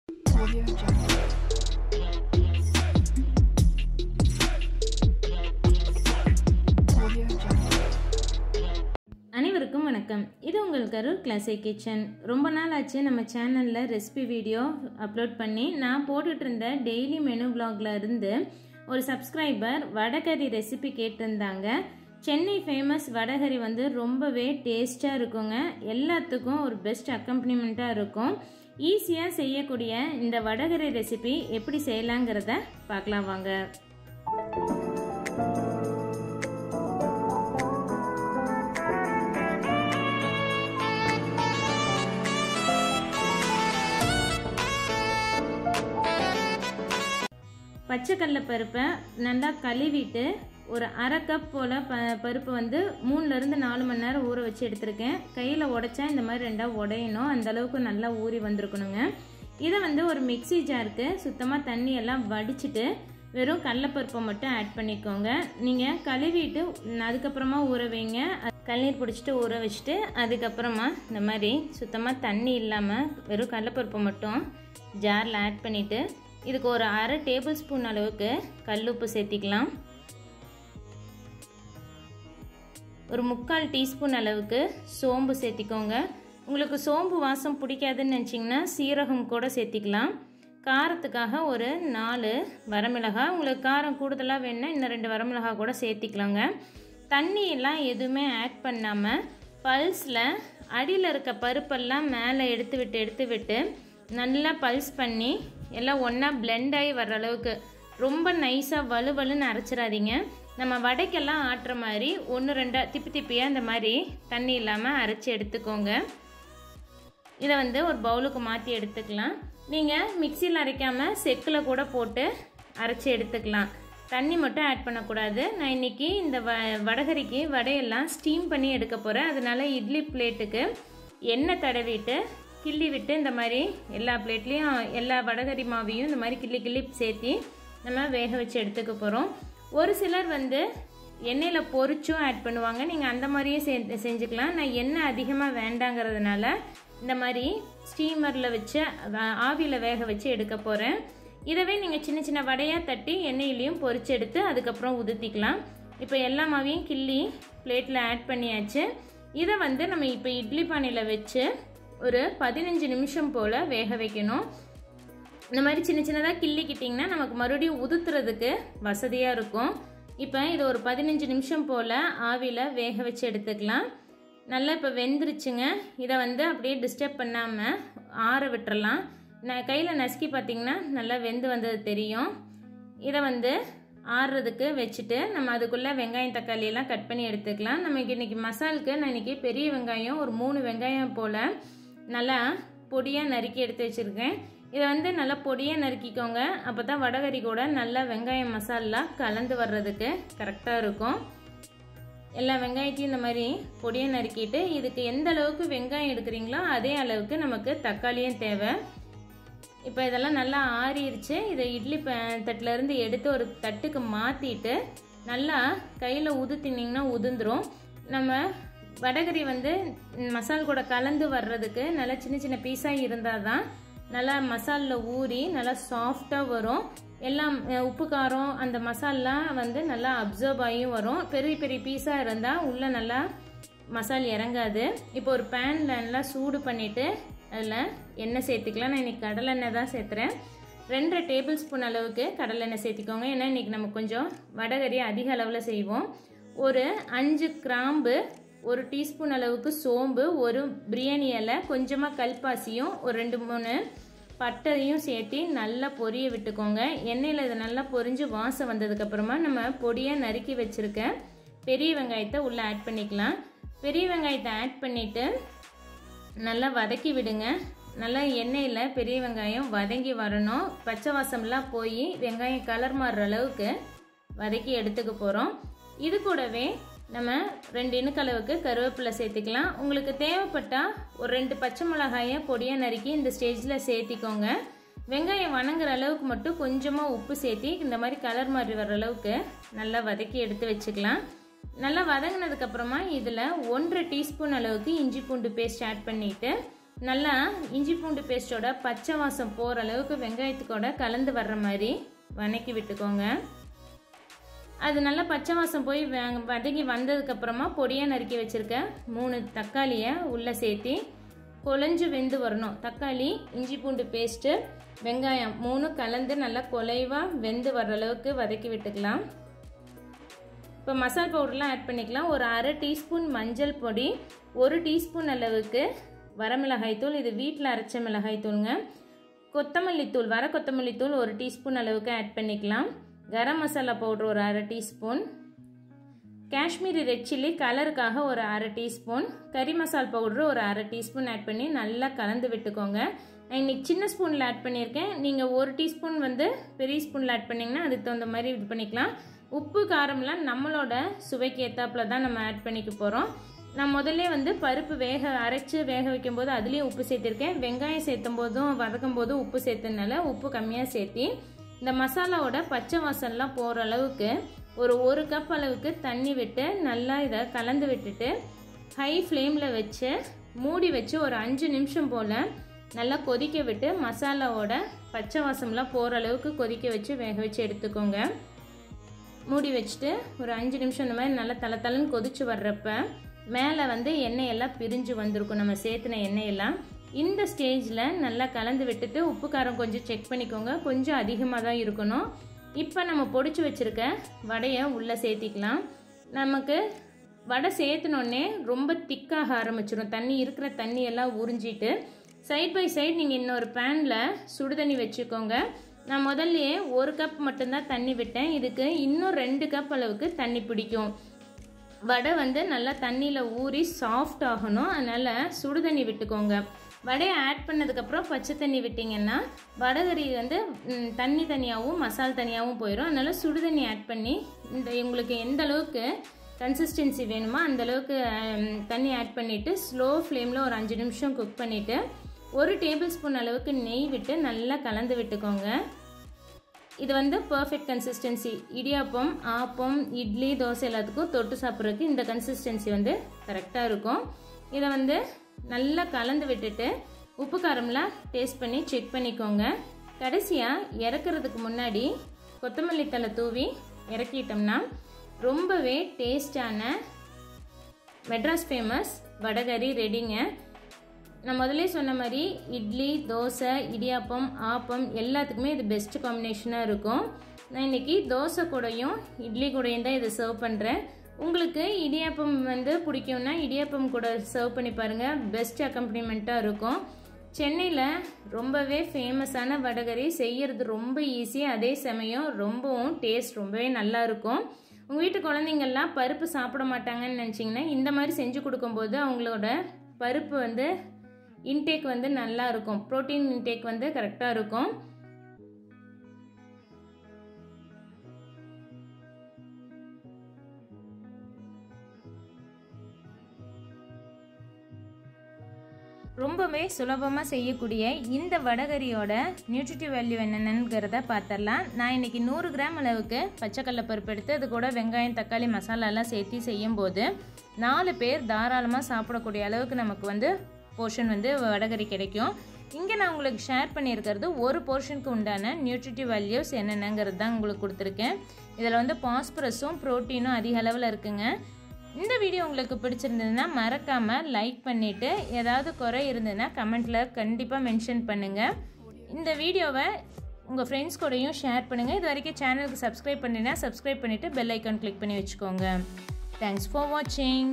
அனைவருக்கும் வணக்கம். இது உங்கள் கரூர் கிளாசிக் கிச்சன். ரொம்ப நாள் ஆச்சு நம்ம சேனலில் ரெசிபி வீடியோ அப்லோட் பண்ணி. நான் போட்டுட்டு இருந்த டெய்லி மெனு விலாக்ல இருந்து ஒரு சப்ஸ்கிரைபர் வடகறி ரெசிபி கேட்டிருந்தாங்க. சென்னை ஃபேமஸ் வடகறி வந்து ரொம்பவே டேஸ்ட்டாக இருக்குங்க. எல்லாத்துக்கும் ஒரு பெஸ்ட் அக்கம்பனிமெண்ட்டாக இருக்கும். ஈஸியாக செய்யக்கூடிய இந்த வடகறி ரெசிபி எப்படி செய்யலாங்கிறத பார்க்கலாம் வாங்க. பச்சைக்கடலை பருப்பை நல்லா கழுவிட்டு ஒரு அரை கப் போல் பருப்பு வந்து 3லேருந்து 4 மணி நேரம் ஊற வச்சு எடுத்திருக்கேன். கையில் உடைச்சா இந்த மாதிரி ரெண்டாக உடையணும், அந்த அளவுக்கு நல்லா ஊறி வந்திருக்கணுங்க. இதை வந்து ஒரு மிக்சி ஜாருக்கு சுத்தமாக தண்ணி எல்லாம் வடிச்சிட்டு வெறும் கடலைப்பருப்பை மட்டும் ஆட் பண்ணிக்கோங்க. நீங்கள் கழுவிட்டு அதுக்கப்புறமா ஊற வைங்க. கண்ணீர் பிடிச்சிட்டு ஊற வச்சுட்டு அதுக்கப்புறமா இந்த மாதிரி சுத்தமாக தண்ணி இல்லாமல் வெறும் கடலைப்பருப்பை மட்டும் ஜாரில் ஆட் பண்ணிவிட்டு இதுக்கு ஒரு அரை டேபிள் ஸ்பூன் அளவுக்கு கல்லுப்பு சேர்த்திக்கலாம். ஒரு 3/4 டீஸ்பூன் அளவுக்கு சோம்பு சேர்த்திக்கோங்க. உங்களுக்கு சோம்பு வாசம் பிடிக்காதுன்னு நினச்சிங்கன்னா சீரகம் கூட சேர்த்திக்கலாம். காரத்துக்காக ஒரு 4 வரமிளகாய், உங்களுக்கு காரம் கூடுதலாக வேணுன்னா இன்னும் 2 வரமிளகாய் கூட சேர்த்திக்கலாங்க. தண்ணியெல்லாம் எதுவுமே ஆட் பண்ணாமல் பல்ஸில் அடியில் இருக்க பருப்பெல்லாம் மேலே எடுத்து விட்டு நல்லா பல்ஸ் பண்ணி எல்லாம் ஒன்றா பிளெண்ட் ஆகி வர்ற அளவுக்கு ரொம்ப நைஸாக வலுவலுன்னு அரைச்சிடாதீங்க. நம்ம வடைக்கெல்லாம் ஆட்டுற மாதிரி 1-2 திப்பியாக இந்த மாதிரி தண்ணி இல்லாமல் அரைச்சி எடுத்துக்கோங்க. இதை வந்து ஒரு பவுலுக்கு மாற்றி எடுத்துக்கலாம். நீங்கள் மிக்சியில் அரைக்காமல் செக்கில் கூட போட்டு அரைச்சி எடுத்துக்கலாம். தண்ணி மட்டும் ஆட் பண்ணக்கூடாது. நான் இன்றைக்கி இந்த வடகரிக்கு வடையெல்லாம் ஸ்டீம் பண்ணி எடுக்க போகிறேன். அதனால இட்லி பிளேட்டுக்கு எண்ணெய் தடவிட்டு கிள்ளி விட்டு இந்த மாதிரி எல்லா பிளேட்லேயும் எல்லா வடகரி மாவையும் இந்த மாதிரி கிள்ளி சேர்த்தி நம்ம வேக வச்சு எடுத்துக்க போகிறோம். ஒரு சிலர் வந்து எண்ணெயில் பொரிச்சும் ஆட் பண்ணுவாங்க. நீங்கள் அந்த மாதிரியே செஞ்சுக்கலாம். நான் எண்ணெய் அதிகமாக வேண்டாங்கிறதுனால இந்த மாதிரி ஸ்டீமரில் வச்சு ஆவியில் வேக வச்சு எடுக்க போகிறேன். இதவே நீங்கள் சின்ன சின்ன வடையாக தட்டி எண்ணெயிலையும் பொரிச்சு எடுத்து அதுக்கப்புறம் உதுத்திக்கலாம். இப்போ எல்லா மாவையும் கிள்ளி பிளேட்டில் ஆட் பண்ணியாச்சு. இதை வந்து நம்ம இப்போ இட்லி பானையில் வச்சு ஒரு 15 நிமிஷம் போல் வேக வைக்கணும். இந்த மாதிரி சின்ன சின்னதாக கிள்ளிக்கிட்டிங்கன்னா நமக்கு மறுபடியும் உதுத்துறதுக்கு வசதியாக இருக்கும். இப்போ இது ஒரு 15 நிமிஷம் போல் ஆவியில் வேக வச்சு எடுத்துக்கலாம். நல்லா இப்போ வெந்துருச்சுங்க. இதை வந்து அப்படியே டிஸ்டர்ப் பண்ணாமல் ஆற விட்டுறலாம். நான் கையில் நசுக்கி பார்த்திங்கன்னா நல்லா வெந்து வந்தது தெரியும். இதை வந்து ஆறுறதுக்கு வச்சுட்டு நம்ம அதுக்குள்ளே வெங்காயம் தக்காளி எல்லாம் கட் பண்ணி எடுத்துக்கலாம். நமக்கு இன்றைக்கி மசாலுக்கு நான் இன்றைக்கி பெரிய வெங்காயம் ஒரு 3 வெங்காயம் போல் நல்லா பொடியாக நறுக்கி எடுத்து வச்சுருக்கேன். இதை வந்து நல்லா பொடியாக நறுக்கிக்கோங்க. அப்போ தான் வடகரி கூட நல்லா வெங்காயம் மசாலா கலந்து வர்றதுக்கு கரெக்டாக இருக்கும். எல்லா வெங்காயத்தையும் இந்த மாதிரி பொடியாக நறுக்கிட்டு இதுக்கு எந்த அளவுக்கு வெங்காயம் எடுக்கிறீங்களோ அதே அளவுக்கு நமக்கு தக்காளியும் தேவை. இப்போ இதெல்லாம் நல்லா ஆறிடுச்சு. இதை இட்லி தட்டிலேருந்து எடுத்து ஒரு தட்டுக்கு மாற்றிட்டு நல்லா கையில் உதுத்தினிங்கன்னா உதிர்ந்துடும். நம்ம வடகரி வந்து மசால் கூட கலந்து வர்றதுக்கு நல்லா சின்ன சின்ன பீஸாக இருந்தால் தான் நல்லா மசாலில் ஊறி நல்லா சாஃப்டாக வரும். எல்லாம் உப்பு காரம் அந்த மசாலெலாம் வந்து நல்லா அப்சர்வ் ஆகியும் வரும். பெரிய பெரிய பீஸாக இருந்தால் உள்ளே நல்லா மசால் இறங்காது. இப்போ ஒரு பேனில் நல்லா சூடு பண்ணிவிட்டு அதில் எண்ணெய் சேர்த்துக்கலாம். நான் இன்றைக்கி கடலெண்ணெய் தான் சேர்த்துறேன். 2 டேபிள் ஸ்பூன் அளவுக்கு கடலெண்ணெய் சேர்த்திக்கோங்க. ஏன்னா இன்றைக்கி நம்ம கொஞ்சம் வடகரி அதிக அளவில் செய்வோம். ஒரு 5 கிராம்பு, 1 டீஸ்பூன் அளவுக்கு சோம்பு, ஒரு பிரியாணி இலை, கொஞ்சமாக கல்பாசியும் ஒரு 2-3 பட்டையும் சேர்த்து நல்லா பொரிய விட்டுக்கோங்க. எண்ணெயில் இதை நல்லா பொரிஞ்சு வாசம் வந்ததுக்கப்புறமா நம்ம பொடியாக நறுக்கி வச்சுருக்க பெரிய வெங்காயத்தை உள்ளே ஆட் பண்ணிக்கலாம். பெரிய வெங்காயத்தை ஆட் பண்ணிவிட்டு நல்லா வதக்கி விடுங்க. நல்லா எண்ணெயில் பெரிய வெங்காயம் வதங்கி வரணும். பச்சை வாசம்லாம் போய் வெங்காயம் கலர் மாறுற அளவுக்கு வதக்கி எடுத்துக்க போகிறோம். இது கூடவே நம்ம 2 இனுக்களவுக்கு கருவேப்பிலை சேர்த்துக்கலாம். உங்களுக்கு தேவைப்பட்டால் ஒரு 2 பச்சை மிளகாயை பொடியாக நறுக்கி இந்த ஸ்டேஜில் சேர்த்திக்கோங்க. வெங்காயம் வணங்குற அளவுக்கு மட்டும் கொஞ்சமாக உப்பு சேர்த்தி இந்த மாதிரி கலர் மாறி வர்ற அளவுக்கு நல்லா வதக்கி எடுத்து வச்சுக்கலாம். நல்லா வதங்கினதுக்கப்புறமா இதில் 1.5 டீஸ்பூன் அளவுக்கு இஞ்சி பூண்டு பேஸ்ட் ஆட் பண்ணிவிட்டு நல்லா இஞ்சி பூண்டு பேஸ்ட்டோட பச்சை வாசம் போகிற அளவுக்கு வெங்காயத்துக்கூட கலந்து வர்ற மாதிரி வதக்கி விட்டுக்கோங்க. அது நல்லா பச்சை வாசம் போய் வதக்கி வந்ததுக்கப்புறமா பொடியாக நறுக்கி வச்சுருக்க 3 தக்காளியை உள்ளே சேர்த்தி குழஞ்சு வெந்து வரணும். தக்காளி, இஞ்சி பூண்டு பேஸ்ட்டு, வெங்காயம் 3 கலந்து நல்லா குலைவாக வெந்து வர்ற அளவுக்கு வதக்கி விட்டுக்கலாம். இப்போ மசாலா பவுடர்லாம் ஆட் பண்ணிக்கலாம். ஒரு 1/2 டீஸ்பூன் மஞ்சள் பொடி, 1 டீஸ்பூன் அளவுக்கு வரமிளகாய் தூள், இது வீட்டில் அரைச்ச மிளகாய் தூளுங்க. கொத்தமல்லி தூள், வர கொத்தமல்லி தூள் 1 டீஸ்பூன் அளவுக்கு ஆட் பண்ணிக்கலாம். கரம் மசாலா பவுடர் ஒரு 1/2 டீஸ்பூன், காஷ்மீரி ரெட் சில்லி கலருக்காக ஒரு 1/2 டீஸ்பூன், கறி மசாலா பவுடர் ஒரு 1/2 டீஸ்பூன் ஆட் பண்ணி நல்லா கலந்து விட்டுக்கோங்க. நான் இன்றைக்கி சின்ன ஸ்பூனில் ஆட் பண்ணியிருக்கேன். நீங்கள் 1 டீஸ்பூன் பெரிய ஸ்பூனில் ஆட் பண்ணிங்கன்னா அதுக்கு தகுந்த மாதிரி இது பண்ணிக்கலாம். உப்பு காரம்லாம் நம்மளோட சுவைக்கு ஏற்றாப்பில் தான் நம்ம ஆட் பண்ணிக்க போகிறோம். நான் முதல்ல பருப்பு அரைச்சி வேக வைக்கும்போது அதுலேயும் உப்பு சேர்த்துருக்கேன். வெங்காயம் சேர்த்தும் போதும் வதக்கும் போதும் உப்பு சேர்த்ததுனால உப்பு கம்மியாக சேர்த்தி இந்த மசாலாவோட பச்சை வாசம்லாம் போகிற அளவுக்கு ஒரு 1 கப் அளவுக்கு தண்ணி விட்டு நல்லா இதை கலந்து விட்டுட்டு ஹை ஃப்ளேமில் வச்சு மூடி வச்சு ஒரு 5 நிமிஷம் போல் நல்லா கொதிக்க விட்டு மசாலாவோட பச்சை வாசம்லாம் போகிற அளவுக்கு கொதிக்க வச்சு வேக வச்சு எடுத்துக்கோங்க. மூடி வச்சுட்டு ஒரு 5 நிமிஷம் இந்த மாதிரி நல்லா தளன்னு கொதிச்சு வர்றப்ப மேலே எண்ணெயெல்லாம் பிரிஞ்சு வந்திருக்கும், நம்ம சேர்த்துன எண்ணெயெல்லாம். இந்த ஸ்டேஜில் நல்லா கலந்து விட்டுட்டு உப்பு காரம் கொஞ்சம் செக் பண்ணிக்கோங்க, கொஞ்சம் அதிகமாக தான் இருக்கணும். இப்போ நம்ம பொடிச்சு வச்சுருக்க வடையை உள்ளே சேர்த்திக்கலாம். நமக்கு வடை சேர்த்துனோடனே ரொம்ப திக்காக ஆரம்பிச்சிடும், தண்ணி இருக்கிற தண்ணியெல்லாம் உறிஞ்சிட்டு சைட் பை சைட் நீங்கள் இன்னொரு பேனில் சுடுதண்ணி வச்சுக்கோங்க. நான் முதல்லையே 1 கப் மட்டும்தான் தண்ணி விட்டேன், இதுக்கு இன்னும் 2 கப் அளவுக்கு தண்ணி பிடிக்கும். வடை நல்லா தண்ணியில் ஊறி சாஃப்ட் ஆகணும், அதனால் சுடுதண்ணி விட்டுக்கோங்க. வடையை ஆட் பண்ணதுக்கப்புறம் பச்சை தண்ணி விட்டிங்கன்னா வடகறி தண்ணி தனியாகவும் மசால் தனியாகவும் போயிடும். அதனால் சுடுதண்ணி ஆட் பண்ணி உங்களுக்கு எந்த அளவுக்கு கன்சிஸ்டன்சி வேணுமோ அந்தளவுக்கு தண்ணி ஆட் பண்ணிவிட்டு ஸ்லோ ஃப்ளேமில் ஒரு 5 நிமிஷம் குக் பண்ணிவிட்டு 1 டேபிள் ஸ்பூன் அளவுக்கு நெய் விட்டு நல்லா கலந்து விட்டுக்கோங்க. இது பர்ஃபெக்ட் கன்சிஸ்டன்சி. இடியாப்பம், ஆப்பம், இட்லி, தோசை எல்லாத்துக்கும் தொட்டு சாப்பிட்றதுக்கு இந்த கன்சிஸ்டன்சி கரெக்டாக இருக்கும். இதை நல்லா கலந்து விட்டுட்டு உப்பு காரம்லாம் டேஸ்ட் பண்ணி செக் பண்ணிக்கோங்க. கடைசியாக இறக்குறதுக்கு முன்னாடி கொத்தமல்லி தழை தூவி இறக்கிட்டோம்னா ரொம்பவே டேஸ்டான மெட்ராஸ் ஃபேமஸ் வடகறி ரெடிங்க. நான் முதல்ல சொன்ன மாதிரி இட்லி, தோசை, இடியாப்பம், ஆப்பம் எல்லாத்துக்குமே இது பெஸ்ட் காம்பினேஷனாக இருக்கும். நான் இன்றைக்கி தோசை கூடையும் இட்லி கூடையும் தான் இதை சர்வ் பண்ணுறேன். உங்களுக்கு இடியாப்பம் பிடிக்கும்னா இடியாப்பம் கூட சர்வ் பண்ணி பாருங்கள், பெஸ்ட் அக்கம்பனிமெண்ட்டாக இருக்கும். சென்னையில் ரொம்பவே ஃபேமஸான வடகறி செய்கிறது ரொம்ப ஈஸி, அதே சமயம் ரொம்பவும் டேஸ்ட் ரொம்பவே நல்லாயிருக்கும். உங்கள் வீட்டு குழந்தைங்கள்லாம் பருப்பு சாப்பிட மாட்டாங்கன்னு நினச்சிங்கன்னா இந்த மாதிரி செஞ்சு கொடுக்கும்போது அவங்களோட பருப்பு இன்டேக் நல்லா இருக்கும், ப்ரோட்டீன் இன்டேக் கரெக்டாக இருக்கும். ரொம்பவே சுலபமாக செய்யக்கூடிய இந்த வடகரியோட நியூட்ரிட்டிவ் வேல்யூ என்னென்னங்கிறத பார்த்துடலாம். நான் இன்றைக்கி 100 கிராம் அளவுக்கு பச்சைக்கடலை பருப்பு எடுத்து அது கூட வெங்காயம், தக்காளி, மசாலாலாம் சேர்த்து செய்யும்போது 4 பேர் தாராளமாக சாப்பிடக்கூடிய அளவுக்கு நமக்கு போர்ஷன் வடகரி கிடைக்கும். இங்கே நான் உங்களுக்கு ஷேர் பண்ணியிருக்கிறது ஒரு போர்ஷனுக்கு உண்டான நியூட்ரிட்டிவ் வேல்யூஸ் என்னென்னங்கிறது தான் உங்களுக்கு கொடுத்துருக்கேன். இதில் பாஸ்பரஸும் ப்ரோட்டீனும் அதிக அளவில் இருக்குங்க. இந்த வீடியோ உங்களுக்கு பிடிச்சிருந்ததுன்னா மறக்காமல் லைக் பண்ணிவிட்டு ஏதாவது குறை இருந்ததுன்னா கமெண்ட்டில் கண்டிப்பாக மென்ஷன் பண்ணுங்கள். இந்த வீடியோவை உங்கள் ஃப்ரெண்ட்ஸ் கூடயும் ஷேர் பண்ணுங்கள். இது வரைக்கும் சேனலுக்கு சப்ஸ்கிரைப் பண்ணினா சப்ஸ்கிரைப் பண்ணிவிட்டு பெல் ஐக்கான் கிளிக் பண்ணி வச்சுக்கோங்க. தேங்க்ஸ் ஃபார் வாட்சிங்.